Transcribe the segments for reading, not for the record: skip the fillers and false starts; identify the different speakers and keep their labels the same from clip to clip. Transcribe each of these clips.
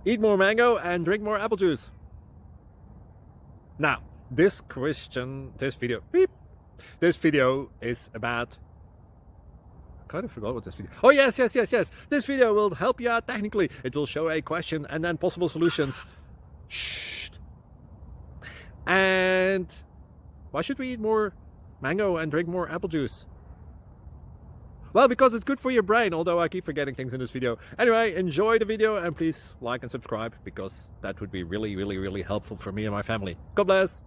Speaker 1: Eat more mango and drink more apple juice. Now, this video is about... I kind of forgot what this video... Oh, yes. This video will help you out technically. It will show a question and then possible solutions. Shh. And why should we eat more mango and drink more apple juice? Well, because it's good for your brain, although I keep forgetting things in this video. Anyway, enjoy the video and please like and subscribe, because that would be really helpful for me and my family. God bless!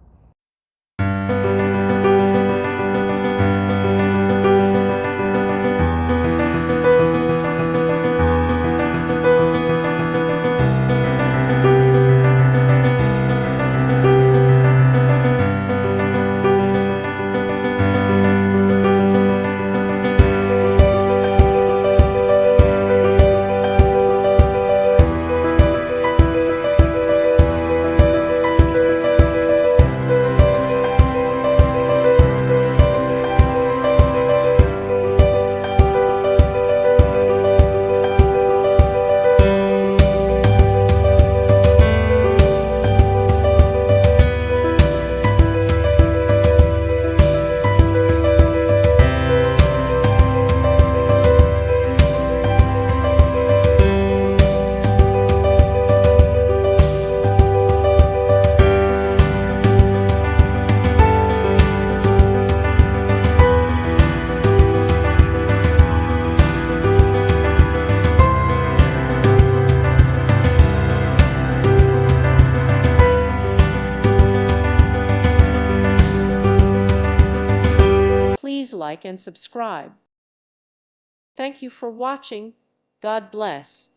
Speaker 2: Please like and subscribe. Thank you for watching. God bless.